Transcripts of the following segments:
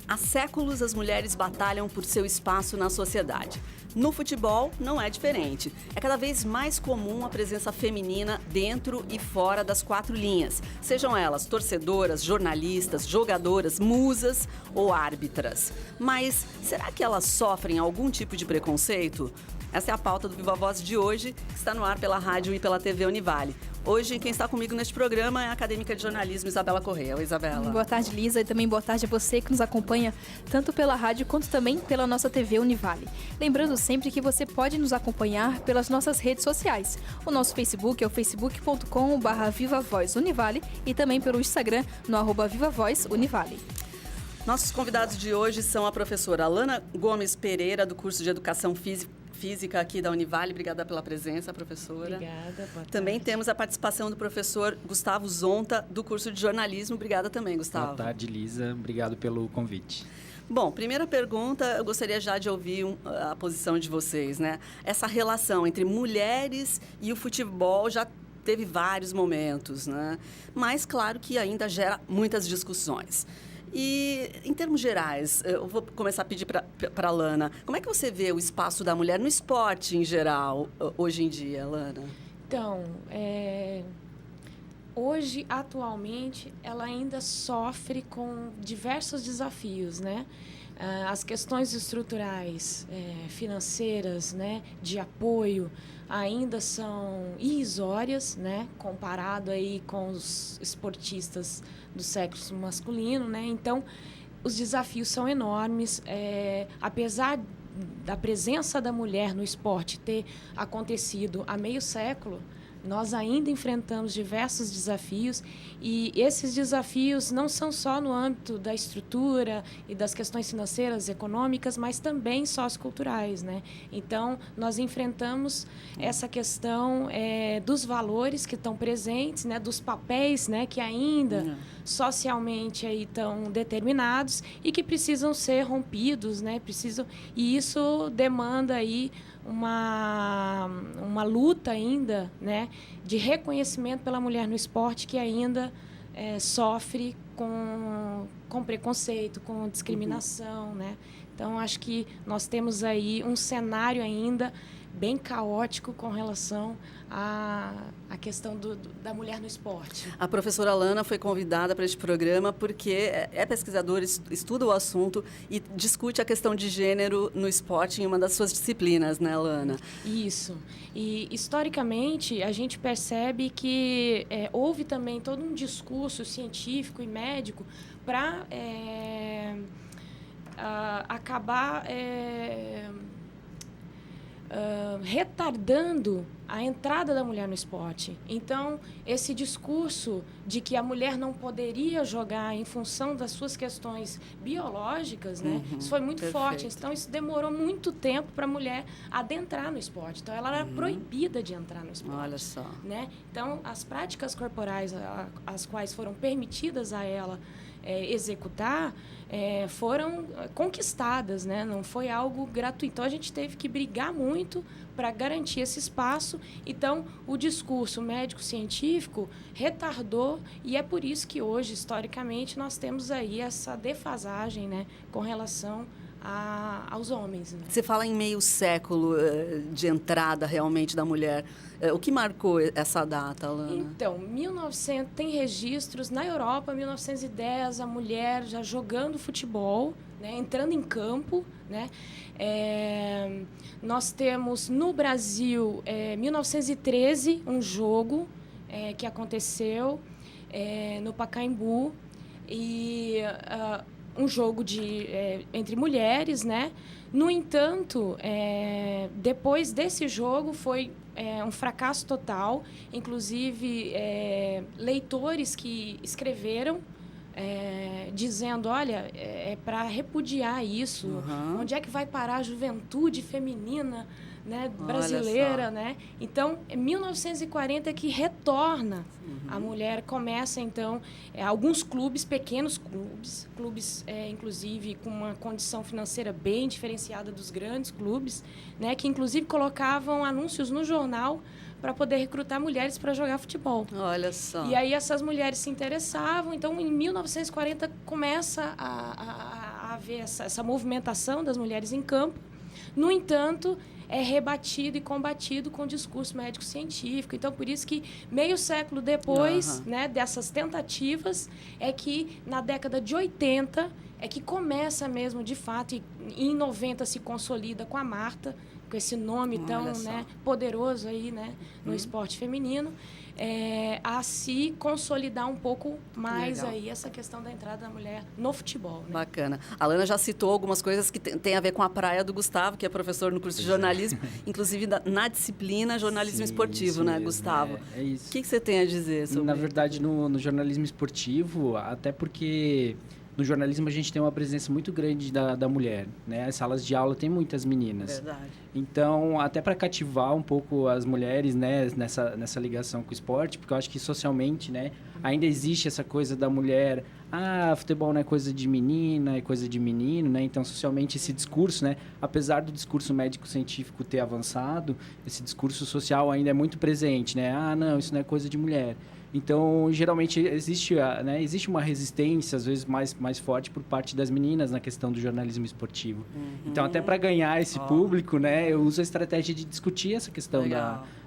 Há séculos, as mulheres batalham por seu espaço na sociedade. No futebol, não é diferente. É cada vez mais comum a presença feminina dentro e fora das quatro linhas. Sejam elas torcedoras, jornalistas, jogadoras, musas ou árbitras. Mas será que elas sofrem algum tipo de preconceito? Essa é a pauta do Viva Voz de hoje, que está no ar pela rádio e pela TV Univale. Hoje, quem está comigo neste programa é a acadêmica de jornalismo Isabela Correia. Oi, Isabela. Boa tarde, Lisa, e também boa tarde a você que nos acompanha tanto pela rádio quanto também pela nossa TV Univale. Lembrando sempre que você pode nos acompanhar pelas nossas redes sociais. O nosso Facebook é o facebook.com/VivaVozUnivale e também pelo Instagram no @VivaVozUnivale. Nossos convidados de hoje são a professora Alana Gomes Pereira, do curso de Educação Física aqui da Univale. Obrigada pela presença, professora. Obrigada, boa tarde. Também temos a participação do professor Gustavo Zonta, do curso de jornalismo. Obrigada também, Gustavo. Boa tarde, Lisa. Obrigado pelo convite. Bom, primeira pergunta, eu gostaria já de ouvir a posição de vocês, né? Essa relação entre mulheres e o futebol já teve vários momentos, né? Mas, claro que ainda gera muitas discussões. E, em termos gerais, eu vou começar a pedir para a Lana, como é que você vê o espaço da mulher no esporte em geral, hoje em dia, Lana? Então, hoje, atualmente, ela ainda sofre com diversos desafios, né? As questões estruturais, financeiras, né, de apoio, ainda são irrisórias, né, comparado aí com os esportistas do sexo masculino, né? Então, os desafios são enormes. Apesar da presença da mulher no esporte ter acontecido há meio século, nós ainda enfrentamos diversos desafios e esses desafios não são só no âmbito da estrutura e das questões financeiras, econômicas, mas também socioculturais, né? Então, nós enfrentamos essa questão dos valores que estão presentes, né? Dos papéis, né? Que ainda socialmente aí estão determinados e que precisam ser rompidos, né? E isso demanda aí uma luta ainda, né, de reconhecimento pela mulher no esporte que ainda sofre com preconceito, com discriminação, né? Então, acho que nós temos aí um cenário ainda bem caótico com relação à questão da mulher no esporte. A professora Lana foi convidada para este programa porque é pesquisadora, estuda o assunto e discute a questão de gênero no esporte em uma das suas disciplinas, né, Lana? Isso. E, historicamente, a gente percebe que houve também todo um discurso científico e médico para acabar retardando a entrada da mulher no esporte. Então, esse discurso de que a mulher não poderia jogar em função das suas questões biológicas, né? Isso foi muito forte. Então, isso demorou muito tempo para a mulher adentrar no esporte. Então, ela era proibida de entrar no esporte. Olha só. Né? Então, as práticas corporais as quais foram permitidas a ela executar foram conquistadas, né? Não foi algo gratuito. Então, a gente teve que brigar muito para garantir esse espaço. Então, o discurso médico-científico retardou e é por isso que hoje, historicamente, nós temos aí essa defasagem, né, com relação aos homens. Né? Você fala em meio século de entrada realmente da mulher. O que marcou essa data, Lana? Então, 1900, tem registros na Europa, 1910, a mulher já jogando futebol, né, entrando em campo, né? Nós temos no Brasil, 1913, um jogo que aconteceu no Pacaembu e um jogo entre mulheres, né? No entanto, depois desse jogo foi um fracasso total, inclusive leitores que escreveram dizendo, olha, é para repudiar isso, onde é que vai parar a juventude feminina, né, brasileira, né? Então, em 1940 que retorna a mulher, começa então alguns clubes, pequenos clubes inclusive com uma condição financeira bem diferenciada dos grandes clubes, né, que inclusive colocavam anúncios no jornal para poder recrutar mulheres para jogar futebol. Olha só. E aí essas mulheres se interessavam. Então, em 1940, começa a haver essa movimentação das mulheres em campo. No entanto, é rebatido e combatido com o discurso médico-científico. Então, por isso que meio século depois, né, dessas tentativas, é que na década de 80 é que começa mesmo, de fato, e em 90 se consolida com a Marta, com esse nome tão, né, poderoso aí, né, no esporte feminino, a se consolidar um pouco mais aí essa questão da entrada da mulher no futebol. Né? Bacana. A Lana já citou algumas coisas que tem a ver com a praia do Gustavo, que é professor no curso de jornalismo, inclusive na disciplina jornalismo esportivo, né, mesmo, Gustavo? É isso. O que você tem a dizer sobre isso? Na verdade, no jornalismo esportivo, até porque no jornalismo a gente tem uma presença muito grande da mulher, né? As salas de aula tem muitas meninas. Verdade. Então, até para cativar um pouco as mulheres, né, nessa ligação com o esporte, porque eu acho que socialmente, né, ainda existe essa coisa da mulher, futebol não é coisa de menina, é coisa de menino, né? Então, socialmente esse discurso, né, apesar do discurso médico-científico ter avançado, esse discurso social ainda é muito presente, né? Não, isso não é coisa de mulher. Então, geralmente, existe uma resistência, às vezes, mais forte por parte das meninas na questão do jornalismo esportivo. Então, até para ganhar esse público, né, eu uso a estratégia de discutir essa questão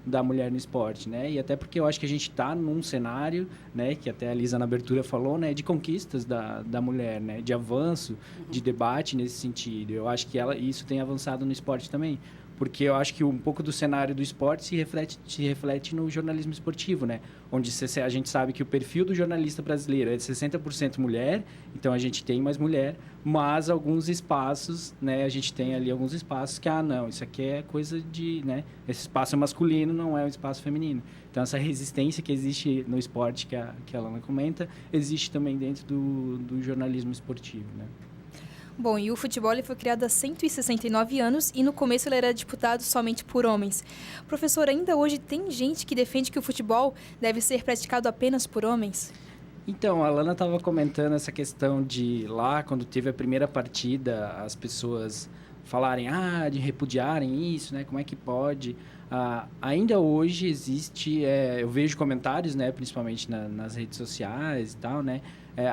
da mulher no esporte, né? E até porque eu acho que a gente está num cenário, né, que até a Lisa na abertura falou, né, de conquistas da mulher, né, de avanço, de debate nesse sentido. Eu acho que isso tem avançado no esporte também. Porque eu acho que um pouco do cenário do esporte se reflete no jornalismo esportivo, né? Onde a gente sabe que o perfil do jornalista brasileiro é de 60% mulher, então a gente tem mais mulher, mas alguns espaços, né? A gente tem ali alguns espaços que, não, isso aqui é coisa de, né? Esse espaço é masculino, não é um espaço feminino. Então, essa resistência que existe no esporte, que a Lana comenta, existe também dentro do jornalismo esportivo, né? Bom, e o futebol ele foi criado há 169 anos e no começo ele era disputado somente por homens. Professor, ainda hoje tem gente que defende que o futebol deve ser praticado apenas por homens? Então, a Lana estava comentando essa questão de lá, quando teve a primeira partida, as pessoas falarem, de repudiarem isso, né? Como é que pode? Ainda hoje existe, eu vejo comentários, né? Principalmente nas redes sociais e tal, né?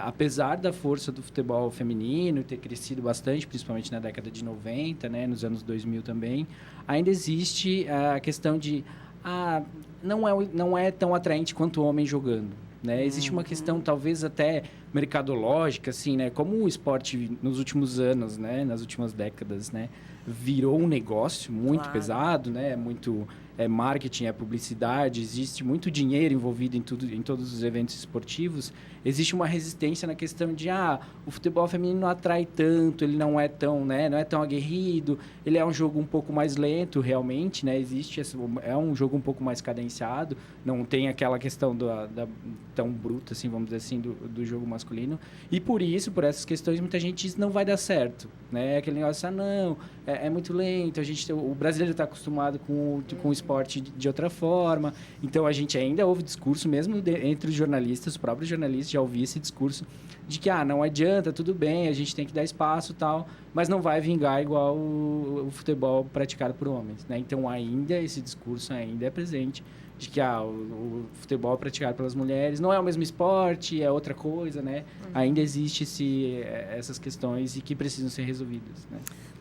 Apesar da força do futebol feminino ter crescido bastante, principalmente na década de 90, né, nos anos 2000 também, ainda existe a questão de não é tão atraente quanto o homem jogando. Né? Existe uma questão talvez até mercadológica, assim, né? Como o esporte nos últimos anos, né, nas últimas décadas, né, virou um negócio muito pesado, né? Muito marketing, publicidade, existe muito dinheiro envolvido em todos os eventos esportivos. Existe uma resistência na questão de o futebol feminino não atrai tanto, ele não é tão, né, não é tão aguerrido, ele é um jogo um pouco mais lento, realmente, né? É um jogo um pouco mais cadenciado, não tem aquela questão tão bruta, assim, vamos dizer assim, do jogo masculino. E por essas questões, muita gente diz não vai dar certo, né? Aquele negócio, não, é muito lento, o brasileiro está acostumado com o esporte de outra forma. Então, a gente ainda ouve discurso, mesmo entre os jornalistas, os próprios jornalistas já ouviam esse discurso de que, não adianta, tudo bem, a gente tem que dar espaço e tal, mas não vai vingar igual o futebol praticado por homens, né? Então, esse discurso ainda é presente de que o futebol praticado pelas mulheres não é o mesmo esporte, é outra coisa, né? Ainda existe essas questões e que precisam ser resolvidas, né?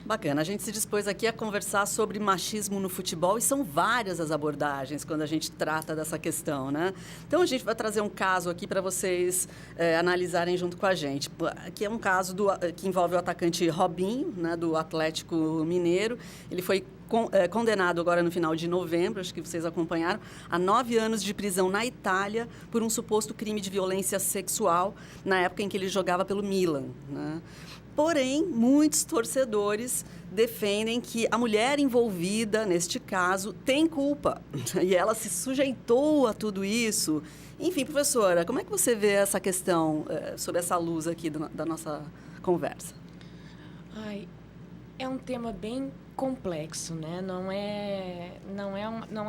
Bacana. A gente se dispôs aqui a conversar sobre machismo no futebol e são várias as abordagens quando a gente trata dessa questão, né? Então, a gente vai trazer um caso aqui para vocês analisarem junto com a gente. Aqui é um caso que envolve o atacante Robinho, né, do Atlético Mineiro. Ele foi condenado agora no final de novembro, acho que vocês acompanharam, a 9 anos de prisão na Itália por um suposto crime de violência sexual na época em que ele jogava pelo Milan, né? Porém, muitos torcedores defendem que a mulher envolvida, neste caso, tem culpa. E ela se sujeitou a tudo isso. Enfim, professora, como é que você vê essa questão, sob essa luz aqui da nossa conversa? É um tema bem complexo, né? Não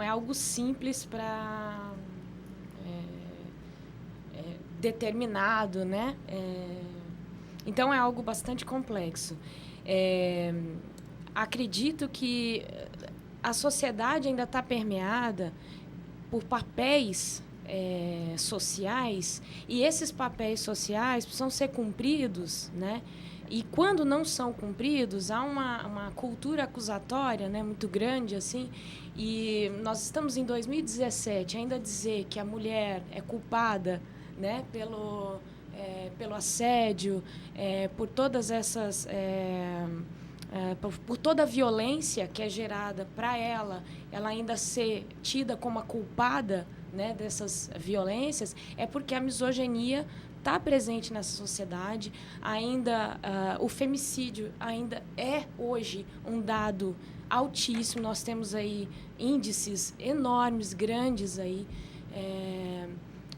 é algo simples para determinado, né? Então, é algo bastante complexo. Acredito que a sociedade ainda está permeada por papéis sociais, e esses papéis sociais precisam ser cumpridos, né? E quando não são cumpridos, há uma cultura acusatória, né, muito grande, assim, e nós estamos em 2017, ainda dizer que a mulher é culpada, né, pelo assédio, por todas essas... por toda a violência que é gerada para ela ainda ser tida como a culpada, né, dessas violências, é porque a misoginia está presente nessa sociedade. Ainda o femicídio ainda é hoje um dado altíssimo. Nós temos aí índices enormes, grandes aí,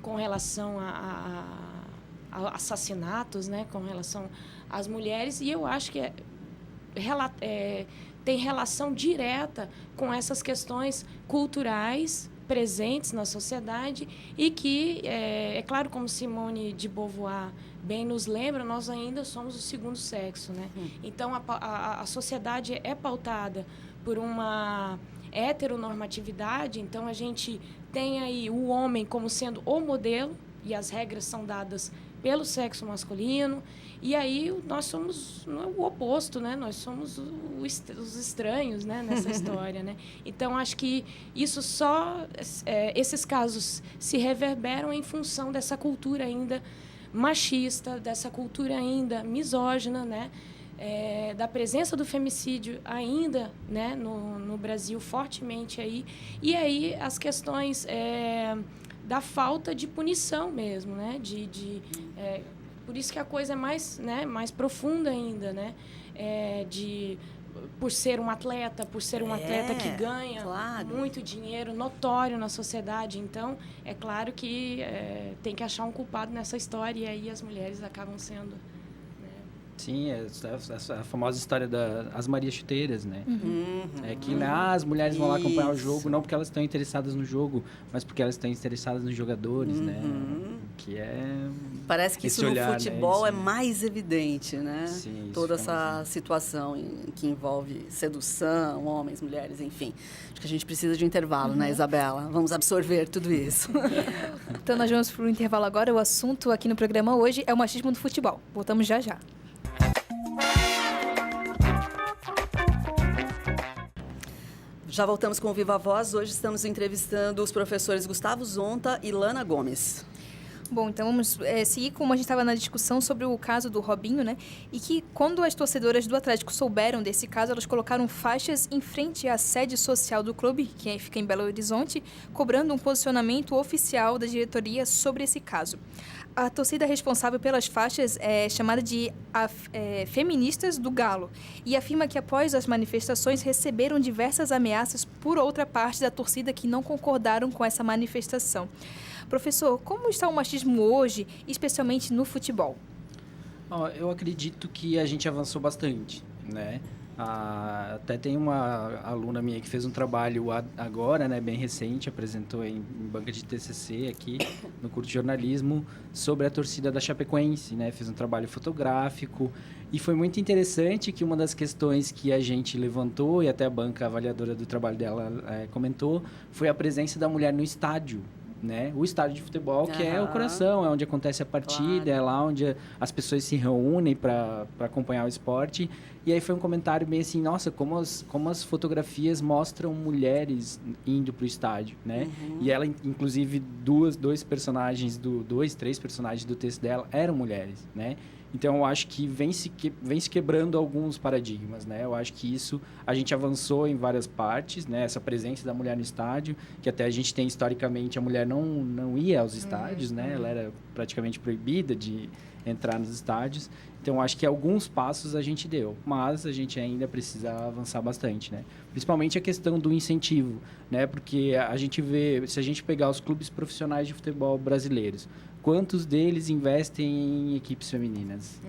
com relação a assassinatos, né, com relação às mulheres, e eu acho que tem relação direta com essas questões culturais presentes na sociedade e que, é claro, como Simone de Beauvoir bem nos lembra, nós ainda somos o segundo sexo, né? Então, a sociedade é pautada por uma heteronormatividade, então a gente tem aí o homem como sendo o modelo e as regras são dadas pelo sexo masculino, e aí nós somos o oposto, né? Nós somos os estranhos, né, nessa história, né? Então, acho que isso esses casos se reverberam em função dessa cultura ainda machista, dessa cultura ainda misógina, né? Da presença do femicídio ainda, né, no Brasil fortemente aí, e aí as questões da falta de punição mesmo, né? Por isso que a coisa é mais profunda ainda, né? Por ser um atleta, que ganha muito dinheiro, notório na sociedade. Então, é claro que tem que achar um culpado nessa história, e aí as mulheres acabam sendo... Sim, a famosa história das Marias Chuteiras, né? É que as mulheres vão lá acompanhar o jogo, não porque elas estão interessadas no jogo, mas porque elas estão interessadas nos jogadores, né? Que parece que isso olhar, no futebol né? é mais evidente, né? Sim, toda essa situação que envolve sedução, homens, mulheres, enfim. Acho que a gente precisa de um intervalo, né, Isabela? Vamos absorver tudo isso. Então, nós vamos para o intervalo agora. O assunto aqui no programa hoje é o machismo no futebol. Voltamos já já. Já voltamos com o Viva Voz. Hoje estamos entrevistando os professores Gustavo Zonta e Lana Gomes. Bom, então vamos seguir como a gente estava na discussão sobre o caso do Robinho, né? E que quando as torcedoras do Atlético souberam desse caso, elas colocaram faixas em frente à sede social do clube, que fica em Belo Horizonte, cobrando um posicionamento oficial da diretoria sobre esse caso. A torcida responsável pelas faixas é chamada de Feministas do Galo e afirma que após as manifestações receberam diversas ameaças por outra parte da torcida que não concordaram com essa manifestação. Professor, como está o machismo hoje, especialmente no futebol? Eu acredito que a gente avançou bastante, né? Até tem uma aluna minha que fez um trabalho agora, né, bem recente, apresentou em banca de TCC aqui no curso de jornalismo sobre a torcida da Chapecoense, né? Fez um trabalho fotográfico e foi muito interessante que uma das questões que a gente levantou e até a banca avaliadora do trabalho dela comentou foi a presença da mulher no estádio. Né? O estádio de futebol, que é o coração, é onde acontece a partida, é lá onde as pessoas se reúnem para acompanhar o esporte. E aí foi um comentário bem assim, nossa, como as fotografias mostram mulheres indo para o estádio, né? E ela, inclusive, três personagens do texto dela eram mulheres, né? Então, eu acho que vem se quebrando alguns paradigmas, né? Eu acho que isso a gente avançou em várias partes, né? Essa presença da mulher no estádio, que até a gente tem historicamente, a mulher não ia aos estádios, né? Ela era praticamente proibida de entrar nos estádios. Então, acho que alguns passos a gente deu, mas a gente ainda precisa avançar bastante, né? Principalmente a questão do incentivo, né? Porque a gente vê, se a gente pegar os clubes profissionais de futebol brasileiros, quantos deles investem em equipes femininas?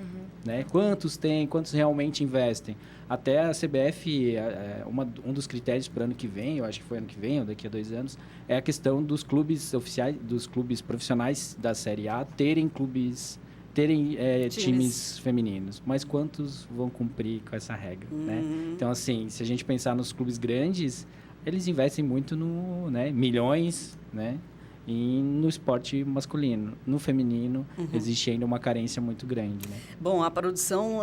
Né? Quantos realmente investem? Até a CBF, um dos critérios para o ano que vem, eu acho que foi ano que vem ou daqui a 2 anos, é a questão dos clubes oficiais, dos clubes profissionais da Série A terem times femininos. Mas quantos vão cumprir com essa regra? Né? Então, assim, se a gente pensar nos clubes grandes, eles investem muito no, né, milhões, né, e no esporte masculino. No feminino, existe ainda uma carência muito grande, né? Bom, a produção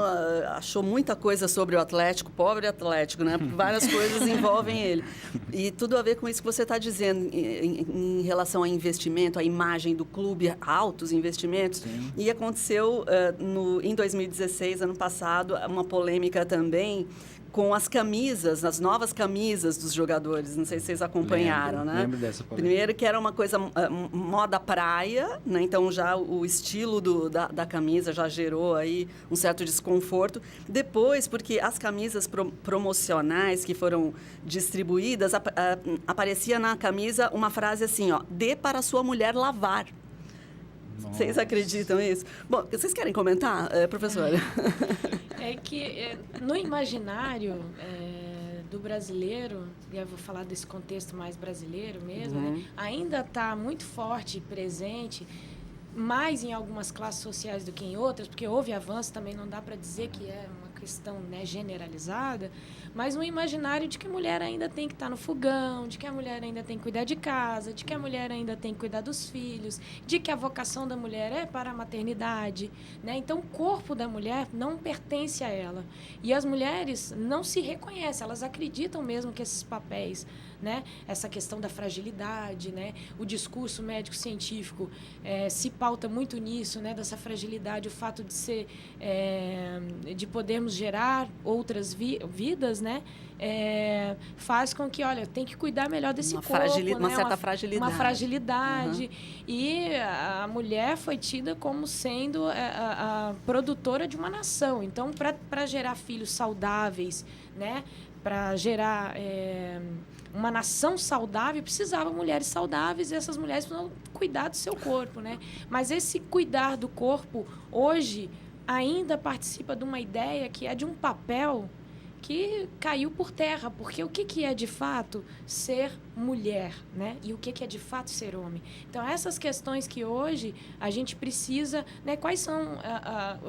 achou muita coisa sobre o Atlético, pobre Atlético, né? Várias coisas envolvem ele. E tudo a ver com isso que você está dizendo em relação a investimento, a imagem do clube, altos investimentos. Sim. E aconteceu em 2016, ano passado, uma polêmica também com as camisas, as novas camisas dos jogadores. Não sei se vocês acompanharam, né? Lembro dessa polêmica. Primeiro que era uma coisa moda praia, né? Então já o estilo da camisa já gerou aí um certo desconforto. Depois, porque as camisas promocionais que foram distribuídas, aparecia na camisa uma frase assim, ó, dê para sua mulher lavar. Nossa. Vocês acreditam nisso? Bom, vocês querem comentar, professora? É que no imaginário do brasileiro, e eu vou falar desse contexto mais brasileiro mesmo, né, ainda está muito forte e presente, mais em algumas classes sociais do que em outras, porque houve avanço, também não dá para dizer que é uma questão, né, generalizada, mas no imaginário de que a mulher ainda tem que estar no fogão, de que a mulher ainda tem que cuidar de casa, de que a mulher ainda tem que cuidar dos filhos, de que a vocação da mulher é para a maternidade, né? Então, o corpo da mulher não pertence a ela. E as mulheres não se reconhecem, elas acreditam mesmo que esses papéis, né? Essa questão da fragilidade, né? O discurso médico-científico se pauta muito nisso, né? Dessa fragilidade, o fato de ser, de podermos gerar outras vidas, né? Faz com que, olha, tem que cuidar melhor desse corpo, né? Uma certa fragilidade. Uma fragilidade. E a mulher foi tida como sendo a produtora de uma nação. Então, para gerar filhos saudáveis, né? Para gerar uma nação saudável, precisava mulheres saudáveis, e essas mulheres precisam cuidar do seu corpo, né? Mas esse cuidar do corpo, hoje, ainda participa de uma ideia que é de um papel que caiu por terra, porque o que é de fato ser mulher, né? E o que é de fato ser homem? Então, essas questões que hoje a gente precisa, né? Quais são,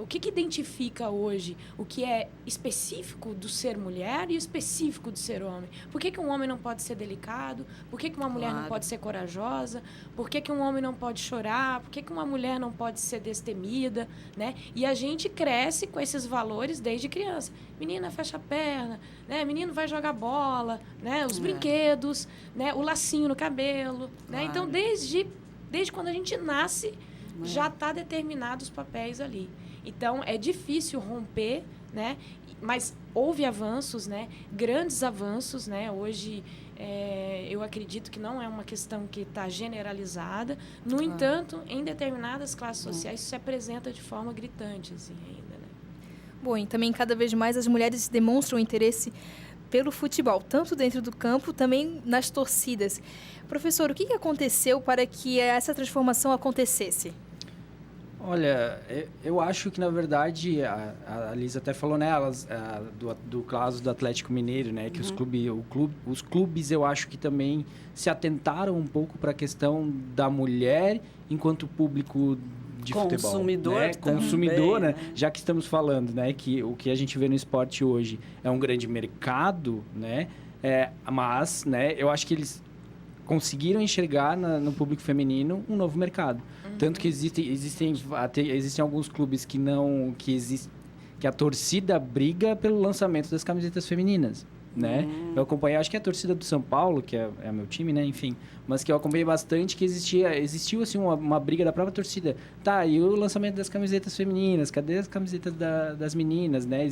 o que identifica hoje o que é específico do ser mulher e o específico do ser homem? Por que um homem não pode ser delicado? Por que uma mulher não pode ser corajosa? Por que um homem não pode chorar? Por que uma mulher não pode ser destemida, né? E a gente cresce com esses valores desde criança. Menina, fecha a perna, né? Menino vai jogar bola, né? Os brinquedos, né? O lacinho no cabelo, né? Claro. Então, desde quando a gente nasce, já está determinado os papéis ali. Então, é difícil romper, né? Mas houve avanços, né? Grandes avanços, né? Hoje, eu acredito que não é uma questão que está generalizada. No entanto, em determinadas classes sociais, isso se apresenta de forma gritante, assim, ainda, né? Bom, e também cada vez mais as mulheres demonstram interesse pelo futebol, tanto dentro do campo, também nas torcidas. Professor, o que aconteceu para que essa transformação acontecesse? Olha, eu acho que, na verdade, a Lisa até falou, né, do caso do Atlético Mineiro, né, que os clubes, eu acho que também se atentaram um pouco para a questão da mulher enquanto público de consumidor, futebol, né? também, Consumidor, né? Já que estamos falando, né, que o que a gente vê no esporte hoje é um grande mercado, né? Mas, né, eu acho que eles conseguiram enxergar no público feminino um novo mercado. Tanto que existem alguns clubes que a torcida briga pelo lançamento das camisetas femininas, né? Eu acompanhei, acho que a torcida do São Paulo, que é meu time, né? Enfim, mas que eu acompanhei bastante, que existiu assim uma briga da própria torcida. Tá, e o lançamento das camisetas femininas? Cadê as camisetas das meninas, né?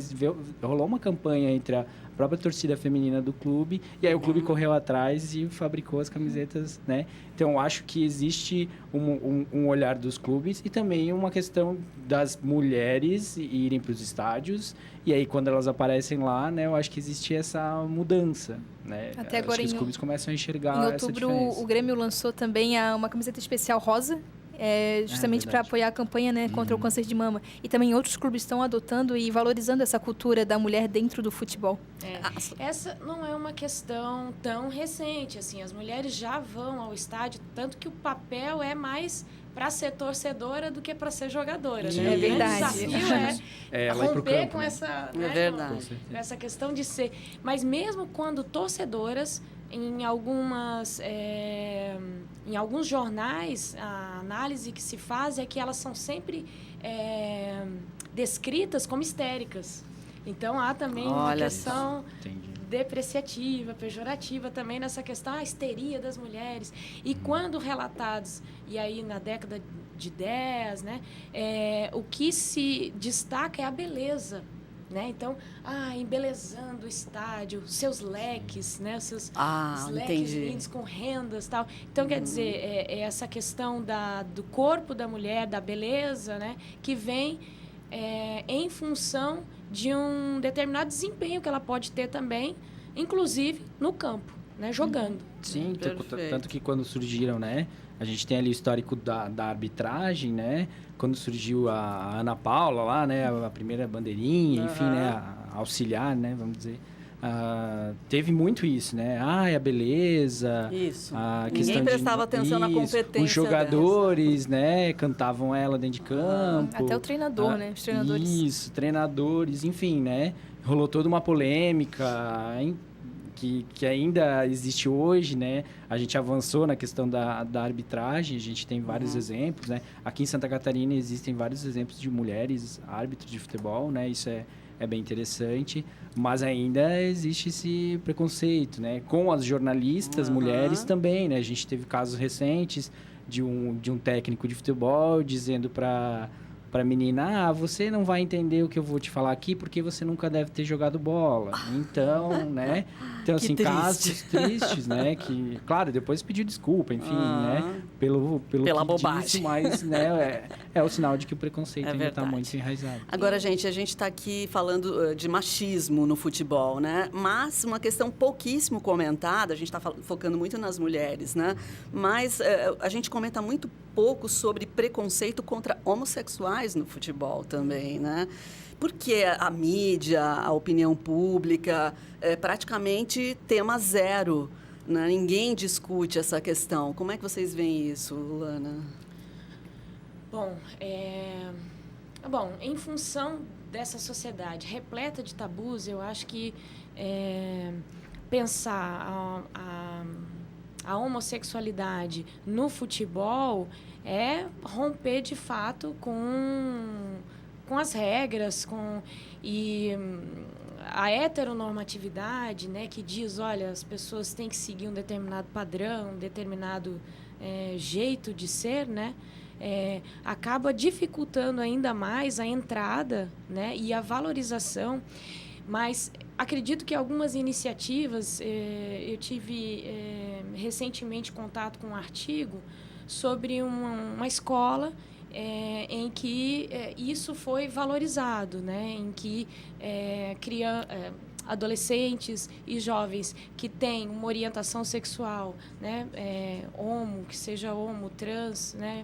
Rolou uma campanha entre a própria torcida feminina do clube, e aí o clube correu atrás e fabricou as camisetas, né? Então, eu acho que existe um olhar dos clubes e também uma questão das mulheres irem para os estádios, e aí quando elas aparecem lá, né, eu acho que existe essa mudança, né? Até agora, os clubes começam a enxergar essa outubro, diferença. o Grêmio lançou também uma camiseta especial rosa, justamente para apoiar a campanha, né, contra o câncer de mama. E também outros clubes estão adotando e valorizando essa cultura da mulher dentro do futebol. Essa não é uma questão tão recente, assim, as mulheres já vão ao estádio, tanto que o papel é mais para ser torcedora do que para ser jogadora. Sim, né? é verdade. O desafio é romper campo, com né? essa, É verdade. com essa questão de ser. Mas mesmo quando torcedoras, em alguns jornais, a análise que se faz é que elas são sempre descritas como histéricas. Então, há também uma questão depreciativa, pejorativa também nessa questão, a histeria das mulheres. E quando relatados, e aí na década de 10, né, o que se destaca é a beleza. Né? Então, embelezando o estádio, seus leques, né? Os leques lindos com rendas e tal. Então, quer dizer, é essa questão do corpo da mulher, da beleza, né? Que vem em função de um determinado desempenho que ela pode ter também, inclusive no campo, né? Jogando. Sim, tanto que quando surgiram, né? A gente tem ali o histórico da arbitragem, né? Quando surgiu a Ana Paula lá, né? A primeira bandeirinha, enfim, né? A auxiliar, né? Vamos dizer. Teve muito isso, né? A beleza. Isso. A Ninguém prestava atenção na competência. Os jogadores, né? Cantavam ela dentro de campo. Até o treinador, né? Os treinadores. Isso, treinadores, enfim, né? Rolou toda uma polêmica, que ainda existe hoje, né? A gente avançou na questão da arbitragem, a gente tem vários exemplos, né? Aqui em Santa Catarina existem vários exemplos de mulheres árbitros de futebol, né? Isso é bem interessante, mas ainda existe esse preconceito, né? Com as jornalistas mulheres também, né? A gente teve casos recentes de um técnico de futebol dizendo para a menina, você não vai entender o que eu vou te falar aqui porque você nunca deve ter jogado bola. Então, né? Então, assim, casos tristes, né? Que, claro, depois pediu desculpa, enfim, né? Pela bobagem. Disse, mas, né? É o sinal de que o preconceito ainda está muito enraizado. Agora, gente, a gente está aqui falando de machismo no futebol, né? Mas uma questão pouquíssimo comentada, a gente está focando muito nas mulheres, né? Mas a gente comenta muito pouco sobre preconceito contra homossexuais no futebol também, né? Porque a mídia, a opinião pública, é praticamente tema zero, né? Ninguém discute essa questão. Como é que vocês veem isso, Lana? Bom, em função dessa sociedade repleta de tabus, eu acho que pensar a homossexualidade no futebol é romper de fato com as regras, e a heteronormatividade, né, que diz, olha, as pessoas têm que seguir um determinado padrão, um determinado jeito de ser, né, acaba dificultando ainda mais a entrada, né, e a valorização. Mas acredito que algumas iniciativas, eu tive recentemente contato com um artigo sobre uma escola em que isso foi valorizado, né? Em que adolescentes e jovens que têm uma orientação sexual, né? Que seja homo, trans, né?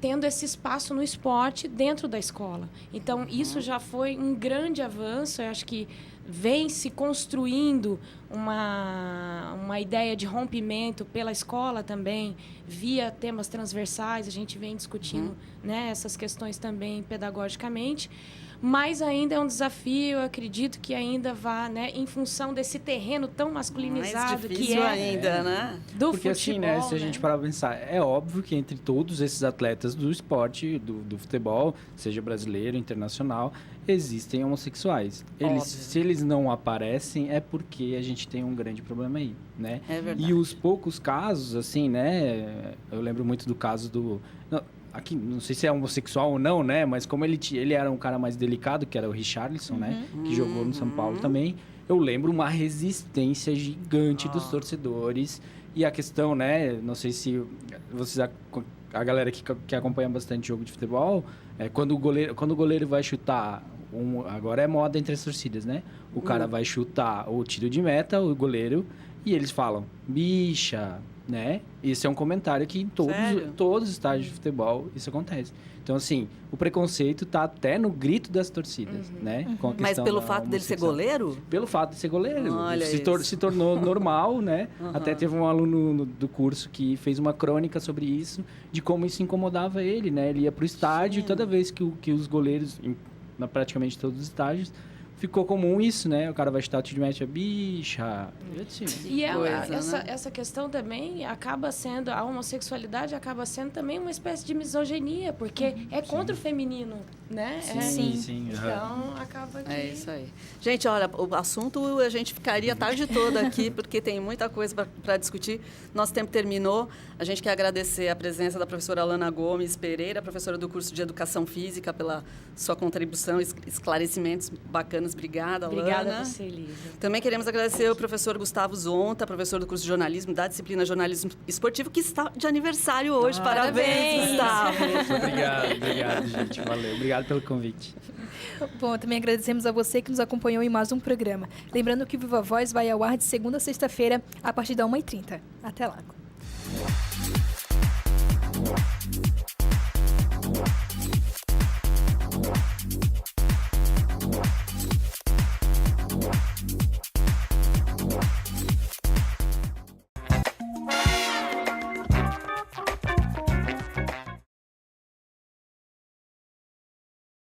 Tendo esse espaço no esporte dentro da escola. Então, isso já foi um grande avanço. Eu acho que vem se construindo uma ideia de rompimento pela escola também, via temas transversais. A gente vem discutindo né, essas questões também pedagogicamente. Mas ainda é um desafio, eu acredito que ainda vá, né, em função desse terreno tão masculinizado que é ainda, né? Do porque futebol, assim, né, se a gente parar pra pensar, é óbvio que entre todos esses atletas do esporte, do futebol, seja brasileiro, internacional, existem homossexuais. Se eles não aparecem, é porque a gente tem um grande problema aí, né? É verdade. E os poucos casos, assim, né, eu lembro muito do caso do... Aqui, não sei se é homossexual ou não, né? Mas como ele era um cara mais delicado, que era o Richarlison, né? Que jogou no São Paulo também. Eu lembro uma resistência gigante dos torcedores. E a questão, né? Não sei se vocês... A galera que acompanha bastante jogo de futebol... Quando o goleiro vai chutar... agora é moda entre as torcidas, né? O cara vai chutar o tiro de meta, o goleiro... E eles falam, bicha... Né? Isso é um comentário que em todos os estádios de futebol isso acontece. Então, assim, o preconceito está até no grito das torcidas, né? Com a Mas pelo fato dele ser goleiro? Pelo fato de ser goleiro. Olha se tornou normal, né? Até teve um aluno do curso que fez uma crônica sobre isso, de como isso incomodava ele, né? Ele ia para o estádio e toda vez que os goleiros, praticamente todos os estádios, ficou comum isso, né? O cara vai chutar, te mete a bicha. E essa questão também acaba sendo, a homossexualidade acaba sendo também uma espécie de misoginia, porque é contra o feminino, né? Sim. Então, acaba que... É isso aí. Gente, olha, o assunto a gente ficaria a tarde toda aqui, porque tem muita coisa para discutir. Nosso tempo terminou. A gente quer agradecer a presença da professora Alana Gomes Pereira, professora do curso de Educação Física, pela sua contribuição, esclarecimentos bacanas. Obrigada, Alana. Obrigada a você, Elisa. Também queremos agradecer ao professor Gustavo Zonta, professor do curso de jornalismo, da disciplina Jornalismo Esportivo, que está de aniversário hoje. Parabéns, Gustavo. Obrigado, gente. Valeu. Obrigado pelo convite. Bom, também agradecemos a você que nos acompanhou em mais um programa. Lembrando que o Viva Voz vai ao ar de segunda a sexta-feira, a partir da 1h30. Até lá.